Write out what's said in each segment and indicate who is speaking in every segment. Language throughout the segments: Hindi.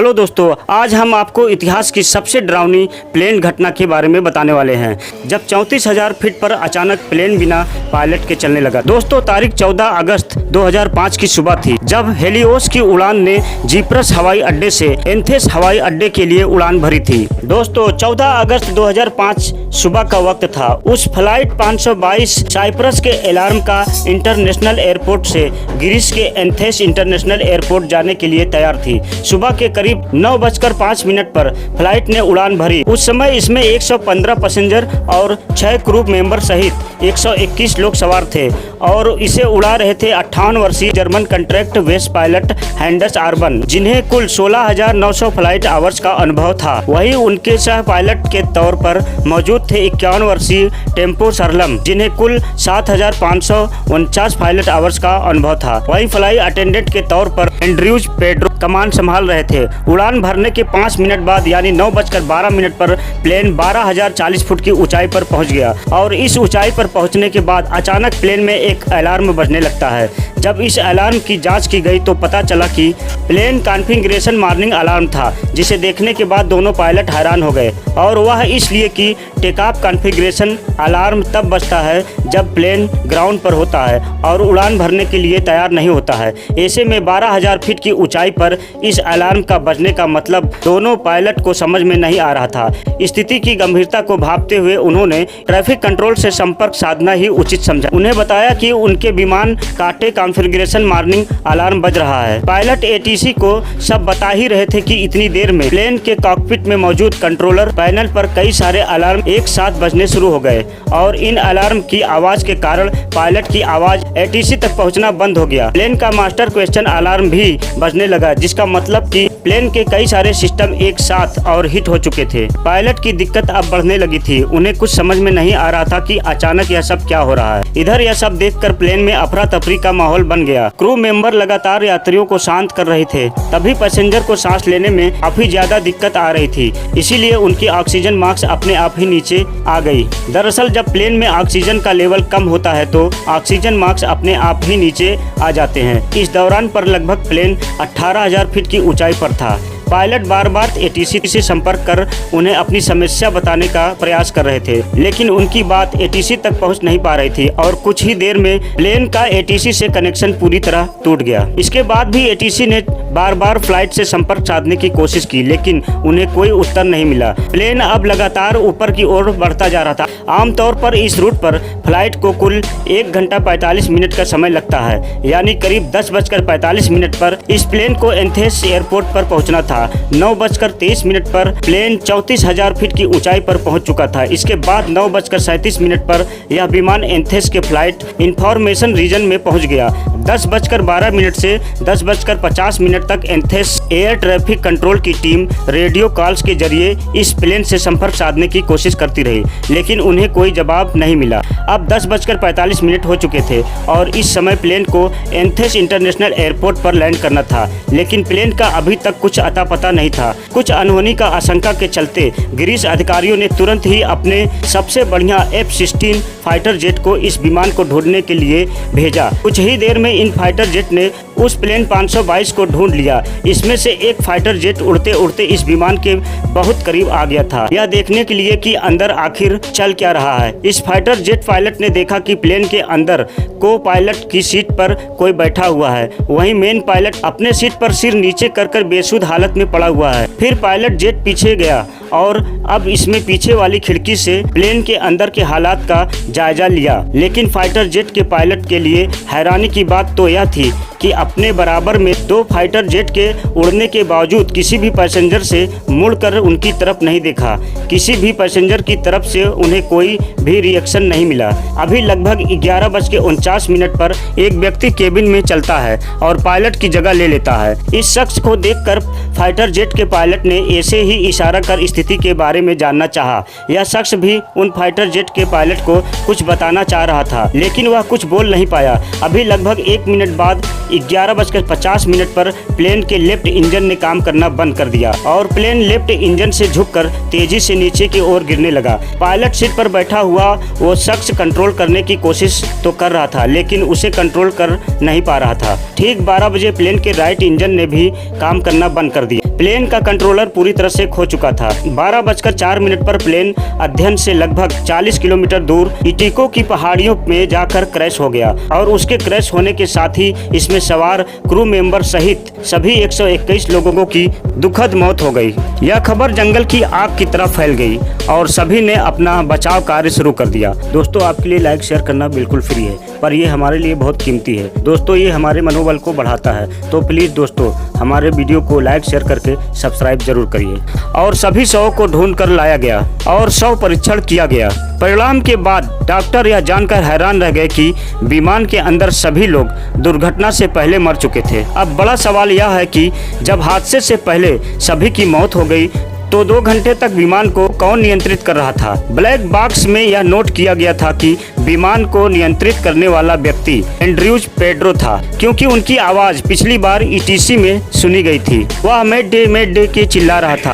Speaker 1: हेलो दोस्तों, आज हम आपको इतिहास की सबसे डरावनी प्लेन घटना के बारे में बताने वाले हैं, जब 34,000 फीट पर अचानक प्लेन बिना पायलट के चलने लगा। दोस्तों, तारीख 14 अगस्त 2005 की सुबह थी, जब हेलियोस की उड़ान ने जिप्रस हवाई अड्डे से एथेंस हवाई अड्डे के लिए उड़ान भरी थी। दोस्तों, 14 अगस्त 2005 सुबह का वक्त था। उस फ्लाइट 522 साइप्रस के अलार्म का इंटरनेशनल एयरपोर्ट से ग्रीस के एथेंस इंटरनेशनल एयरपोर्ट जाने के लिए तैयार थी। सुबह के करीब 9:05 पर फ्लाइट ने उड़ान भरी। उस समय इसमें 115 पैसेंजर और 6 क्रू मेंबर सहित 121 लोग सवार थे और इसे उड़ा रहे थे 58 वर्षीय जर्मन कॉन्ट्रैक्ट वेस पायलट हैंडस आर्बन, जिन्हें कुल 16,900 फ्लाइट आवर्स का अनुभव था। वहीं उनके सह पायलट के तौर पर मौजूद थे 51 वर्षीय टेम्पो सरलम, जिन्हें कुल 7,549 पायलट आवर्स का अनुभव था। वहीं फ्लाई अटेंडेंट के तौर पर एंड्रयूज पेड्रो कमान संभाल रहे थे। उड़ान भरने के 5 मिनट बाद यानी 9:12 पर प्लेन 12,040 फुट की ऊंचाई पर पहुंच गया और इस ऊंचाई पर पहुंचने के बाद अचानक प्लेन में एक अलार्म बजने लगता है। जब इस अलार्म की जांच की गई तो पता चला कि प्लेन कॉन्फ़िगरेशन वार्निंग अलार्म था, जिसे देखने के बाद दोनों पायलट हैरान हो गए और वह इसलिए कि टेक ऑफ कॉन्फ़िगरेशन अलार्म तब बजता है जब प्लेन ग्राउंड पर होता है और उड़ान भरने के लिए तैयार नहीं होता है। ऐसे में 12,000 फीट की ऊंचाई पर इस अलार्म का बजने का मतलब दोनों पायलट को समझ में नहीं आ रहा था। स्थिति की गंभीरता को भांपते हुए उन्होंने ट्रैफिक कंट्रोल से संपर्क साधना ही उचित समझा। उन्हें बताया कि उनके विमान काटे कॉन्फ़िगरेशन वार्निंग अलार्म बज रहा है। पायलट एटीसी को सब बता ही रहे थे कि इतनी देर में प्लेन के कॉकपिट में मौजूद कंट्रोलर पैनल पर कई सारे अलार्म एक साथ बजने शुरू हो गए और इन अलार्म की आवाज के कारण पायलट की आवाज एटीसी तक पहुंचना बंद हो गया। प्लेन का मास्टर क्वेश्चन अलार्म भी बजने लगा, जिसका मतलब कि प्लेन के कई सारे सिस्टम एक साथ और हिट हो चुके थे। पायलट की दिक्कत अब बढ़ने लगी थी। उन्हें कुछ समझ में नहीं आ रहा था कि अचानक यह सब क्या हो रहा है। इधर यह सब देखकर प्लेन में अफरा तफरी का माहौल बन गया। क्रू मेंबर लगातार यात्रियों को शांत कर रहे थे। तभी पैसेंजर को सांस लेने में काफी ज्यादा दिक्कत आ रही थी, इसीलिए उनकी ऑक्सीजन मास्क अपने आप ही नीचे आ गई। दरअसल जब प्लेन में ऑक्सीजन का लेवल कम होता है तो ऑक्सीजन मास्क अपने आप ही नीचे आ जाते हैं। इस दौरान पर लगभग प्लेन 18,000 फीट की ऊंचाई पर था। पायलट बार बार एटीसी से संपर्क कर उन्हें अपनी समस्या बताने का प्रयास कर रहे थे, लेकिन उनकी बात एटीसी तक पहुंच नहीं पा रही थी और कुछ ही देर में प्लेन का एटीसी से कनेक्शन पूरी तरह टूट गया। इसके बाद भी एटीसी ने बार बार फ्लाइट से संपर्क साधने की कोशिश की, लेकिन उन्हें कोई उत्तर नहीं मिला। प्लेन अब लगातार ऊपर की ओर बढ़ता जा रहा था। आमतौर पर इस रूट पर फ्लाइट को कुल 1 घंटा 45 मिनट का समय लगता है, यानी करीब 10:45 पर इस प्लेन को एथेंस एयरपोर्ट पर पहुंचना था। 9:23 पर प्लेन 34,000 फीट की ऊंचाई पर पहुंच चुका था। इसके बाद 9:37 पर यह विमान एथेंस के फ्लाइट इंफॉर्मेशन रीजन में पहुंच गया। 10:12 से 10:50 तक एथेंस एयर ट्रैफिक कंट्रोल की टीम रेडियो कॉल्स के जरिए इस प्लेन से संपर्क साधने की कोशिश करती रही, लेकिन उन्हें कोई जवाब नहीं मिला। अब 10:45 हो चुके थे और इस समय प्लेन को एथेंस इंटरनेशनल एयरपोर्ट पर लैंड करना था, लेकिन प्लेन का अभी तक कुछ अता पता नहीं था। कुछ अनहोनी का आशंका के चलते ग्रीस अधिकारियों ने तुरंत ही अपने सबसे बढ़िया F-16 फाइटर जेट को इस विमान को ढूंढने के लिए भेजा। कुछ ही देर में इन फाइटर जेट ने उस प्लेन 522 को ढूंढ लिया। इसमें से एक फाइटर जेट उड़ते उड़ते इस विमान के बहुत करीब आ गया था, यह देखने के लिए कि अंदर आखिर चल क्या रहा है। इस फाइटर जेट पायलट ने देखा कि प्लेन के अंदर को पायलट की सीट पर कोई बैठा हुआ है। वहीं मेन पायलट अपने सीट पर सिर नीचे कर बेसुध हालत में पड़ा हुआ है। फिर पायलट जेट पीछे गया और अब इसमें पीछे वाली खिड़की से प्लेन के अंदर के हालात का जायजा लिया, लेकिन फाइटर जेट के पायलट के लिए हैरानी की बात तो यह थी कि अपने बराबर में 2 फाइटर जेट के उड़ने के बावजूद किसी भी पैसेंजर से मुड़कर उनकी तरफ नहीं देखा। किसी भी पैसेंजर की तरफ से उन्हें कोई भी रिएक्शन नहीं मिला। अभी लगभग 11:49 पर एक व्यक्ति केबिन में चलता है और पायलट की जगह ले लेता है। इस शख्स को देखकर फाइटर जेट के पायलट ने ऐसे ही इशारा कर स्थिति के बारे में जानना चाहा। यह शख्स भी उन फाइटर जेट के पायलट को कुछ बताना चाह रहा था, लेकिन वह कुछ बोल नहीं पाया। अभी लगभग 1 मिनट बाद 11:50 पर प्लेन के लेफ्ट इंजन ने काम करना बंद कर दिया और प्लेन लेफ्ट इंजन से झुककर तेजी से नीचे की ओर गिरने लगा। पायलट सीट पर बैठा हुआ वो शख्स कंट्रोल करने की कोशिश तो कर रहा था, लेकिन उसे कंट्रोल कर नहीं पा रहा था। ठीक 12 बजे प्लेन के राइट इंजन ने भी काम करना बंद कर दिया। प्लेन का कंट्रोलर पूरी तरह से खो चुका था। 12:04 पर प्लेन अध्ययन से लगभग 40 किलोमीटर दूर इटिको की पहाड़ियों में जाकर क्रैश हो गया और उसके क्रैश होने के साथ ही इसमें सवार क्रू मेंबर सहित सभी 121 लोगों की दुखद मौत हो गई। यह खबर जंगल की आग की तरह फैल गई और सभी ने अपना बचाव कार्य शुरू कर दिया। दोस्तों, आपके लिए लाइक शेयर करना बिल्कुल फ्री है, पर ये हमारे लिए बहुत कीमती है। दोस्तों, ये हमारे मनोबल को बढ़ाता है, तो प्लीज़ दोस्तों हमारे वीडियो को लाइक शेयर करके सब्सक्राइब जरूर करिए। और सभी शवों को ढूंढ कर लाया गया और शव परीक्षण किया गया। परिणाम के बाद डॉक्टर यह जानकर हैरान रह गए कि विमान के अंदर सभी लोग दुर्घटना से पहले मर चुके थे। अब बड़ा सवाल यह है कि जब हादसे से पहले सभी की मौत हो गई तो 2 घंटे तक विमान को कौन नियंत्रित कर रहा था। ब्लैक बॉक्स में यह नोट किया गया था कि विमान को नियंत्रित करने वाला व्यक्ति एंड्रयूज पेड्रो था, क्योंकि उनकी आवाज़ पिछली बार ईटीसी में सुनी गई थी। वह मेड डे के चिल्ला रहा था।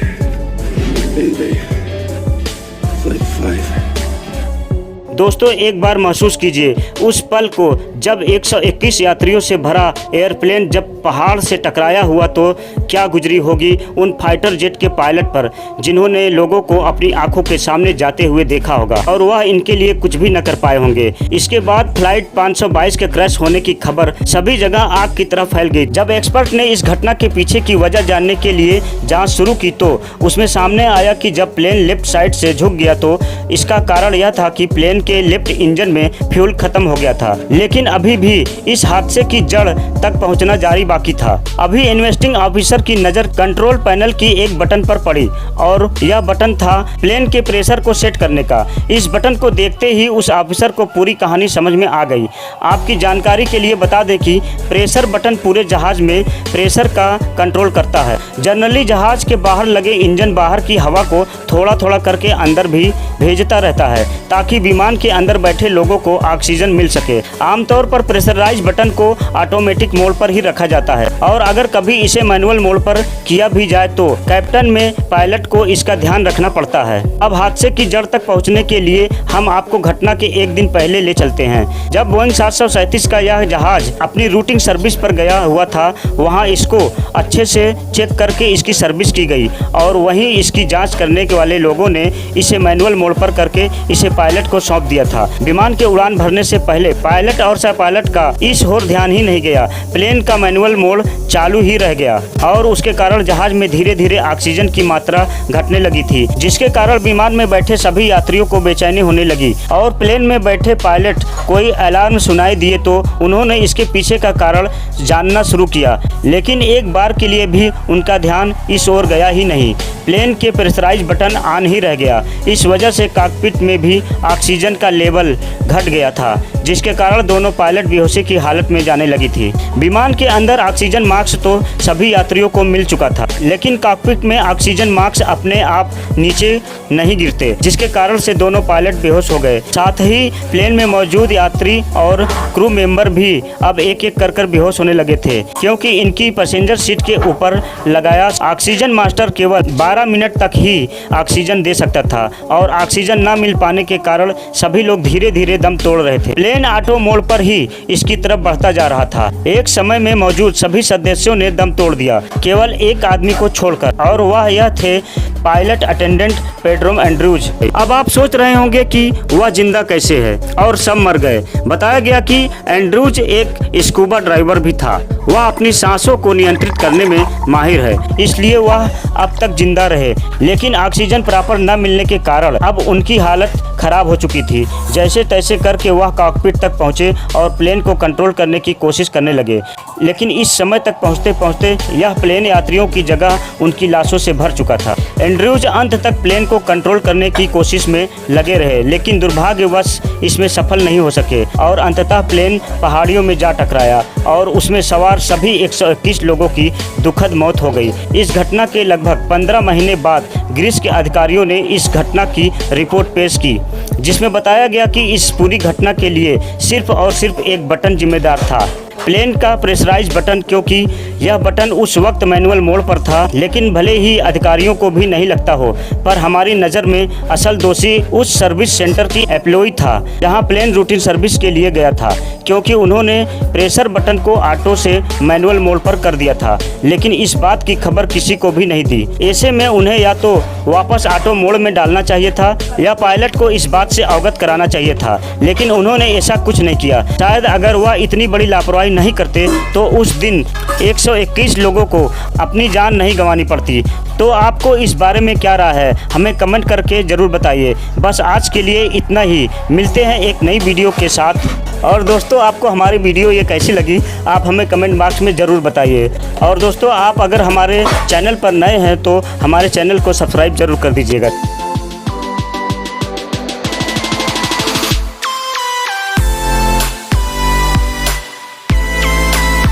Speaker 1: दोस्तों, एक बार महसूस कीजिए उस पल को जब 121 यात्रियों से भरा एयरप्लेन जब पहाड़ से टकराया हुआ तो क्या गुजरी होगी उन फाइटर जेट के पायलट पर, जिन्होंने लोगों को अपनी आंखों के सामने जाते हुए देखा होगा और वह इनके लिए कुछ भी न कर पाए होंगे। इसके बाद फ्लाइट 522 के क्रैश होने की खबर सभी जगह आग की तरह फैल गई। जब एक्सपर्ट ने इस घटना के पीछे की वजह जानने के लिए जाँच शुरू की तो उसमें सामने आया कि जब प्लेन लेफ्ट साइड से झुक गया तो इसका कारण यह था कि प्लेन के लेफ्ट इंजन में फ्यूल खत्म हो गया था। लेकिन अभी भी इस हादसे की जड़ तक पहुंचना जारी बाकी था। अभी इन्वेस्टिंग ऑफिसर की नजर कंट्रोल पैनल की एक बटन पर पड़ी और यह बटन था प्लेन के प्रेशर को सेट करने का। इस बटन को देखते ही उस ऑफिसर को पूरी कहानी समझ में आ गई। आपकी जानकारी के लिए बता दें कि प्रेशर बटन पूरे जहाज में प्रेशर का कंट्रोल करता है। जनरली जहाज के बाहर लगे इंजन बाहर की हवा को थोड़ा थोड़ा करके अंदर भी भेजता रहता है ताकि विमान के अंदर बैठे लोगों को ऑक्सीजन मिल सके। आमतौर पर प्रेशराइज बटन को ऑटोमेटिक मोड पर ही रखा जाता है और अगर कभी इसे मैनुअल मोड पर किया भी जाए तो कैप्टन में पायलट को इसका ध्यान रखना पड़ता है। अब हादसे की जड़ तक पहुंचने के लिए हम आपको घटना के एक दिन पहले ले चलते हैं। जब बोइंग 737 का यह जहाज अपनी रूटिंग सर्विस पर गया हुआ था, वहाँ इसको अच्छे से चेक करके इसकी सर्विस की गई और वहीं इसकी जाँच करने के वाले लोगों ने इसे मैनुअल मोड पर करके इसे पायलट को सौंप दिया था। विमान के उड़ान भरने से पहले पायलट और सह पायलट का इस ओर ध्यान ही नहीं गया। प्लेन का मैनुअल मोड चालू ही रह गया और उसके कारण जहाज में धीरे धीरे ऑक्सीजन की मात्रा घटने लगी थी, जिसके कारण विमान में बैठे सभी यात्रियों को बेचैनी होने लगी और प्लेन में बैठे पायलट कोई अलार्म सुनाई दिए तो उन्होंने इसके पीछे का कारण जानना शुरू किया, लेकिन एक बार के लिए भी उनका ध्यान इस ओर गया ही नहीं। प्लेन के प्रेशराइज बटन ऑन ही रह गया। इस वजह से कॉकपिट में भी ऑक्सीजन का लेवल घट गया था, जिसके कारण दोनों पायलट बेहोशी की हालत में जाने लगी थी। विमान के अंदर ऑक्सीजन मास्क तो सभी यात्रियों को मिल चुका था, लेकिन कॉकपिट में ऑक्सीजन मास्क अपने आप नीचे नहीं गिरते, जिसके कारण से दोनों पायलट बेहोश हो गए। साथ ही प्लेन में मौजूद यात्री और क्रू मेंबर भी अब एक एक कर बेहोश होने लगे थे, क्योंकि इनकी पैसेंजर सीट के ऊपर लगाया ऑक्सीजन मास्टर केवल 12 मिनट तक ही ऑक्सीजन दे सकता था और ऑक्सीजन न मिल पाने के कारण सभी लोग धीरे धीरे दम तोड़ रहे थे। प्लेन ऑटो मोड पर ही इसकी तरफ बढ़ता जा रहा था। एक समय में मौजूद सभी सदस्यों ने दम तोड़ दिया, केवल एक आदमी को छोड़कर, और वह यह थे पायलट अटेंडेंट पेड्रो एंड्रयूज। अब आप सोच रहे होंगे कि वह जिंदा कैसे है और सब मर गए। बताया गया कि एंड्रयूज एक स्कूबा ड्राइवर भी था। वह अपनी सांसों को नियंत्रित करने में माहिर है, इसलिए वह अब तक जिंदा रहे, लेकिन ऑक्सीजन प्रॉपर न मिलने के कारण अब उनकी हालत खराब हो चुकी थी। जैसे तैसे करके वह कॉकपिट तक पहुंचे और प्लेन को कंट्रोल करने की कोशिश करने लगे, लेकिन इस समय तक पहुंचते पहुंचते यह प्लेन यात्रियों की जगह उनकी लाशों से भर चुका था। एंड्रयूज अंत तक प्लेन को कंट्रोल करने की कोशिश में लगे रहे, लेकिन दुर्भाग्यवश इसमें सफल नहीं हो सके और अंततः प्लेन पहाड़ियों में जा टकराया और उसमें सवार सभी 121 लोगों की दुखद मौत हो गई। इस घटना के लगभग 15 महीने बाद ग्रीस के अधिकारियों ने इस घटना की रिपोर्ट पेश की, जिसमें बताया गया कि इस पूरी घटना के लिए सिर्फ और सिर्फ एक बटन जिम्मेदार था। प्लेन का प्रेशराइज बटन, क्योंकि यह बटन उस वक्त मैनुअल मोड पर था, लेकिन भले ही अधिकारियों को भी नहीं लगता हो, पर हमारी नज़र में असल दोषी उस सर्विस सेंटर की एम्प्लॉय था जहां प्लेन रूटीन सर्विस के लिए गया था, क्योंकि उन्होंने प्रेशर बटन को ऑटो से मैनुअल मोड पर कर दिया था, लेकिन इस बात की खबर किसी को भी नहीं दी। ऐसे में उन्हें या तो वापस ऑटो मोड में डालना चाहिए था या पायलट को इस बात से अवगत कराना चाहिए था, लेकिन उन्होंने ऐसा कुछ नहीं किया। शायद अगर वह इतनी बड़ी लापरवाही नहीं करते तो उस दिन 121 लोगों को अपनी जान नहीं गंवानी पड़ती। तो आपको इस बारे में क्या राय है, हमें कमेंट करके ज़रूर बताइए। बस आज के लिए इतना ही, मिलते हैं एक नई वीडियो के साथ। और दोस्तों, आपको हमारी वीडियो ये कैसी लगी आप हमें कमेंट बॉक्स में ज़रूर बताइए। और दोस्तों, आप अगर हमारे चैनल पर नए हैं तो हमारे चैनल को सब्सक्राइब ज़रूर कर दीजिएगा।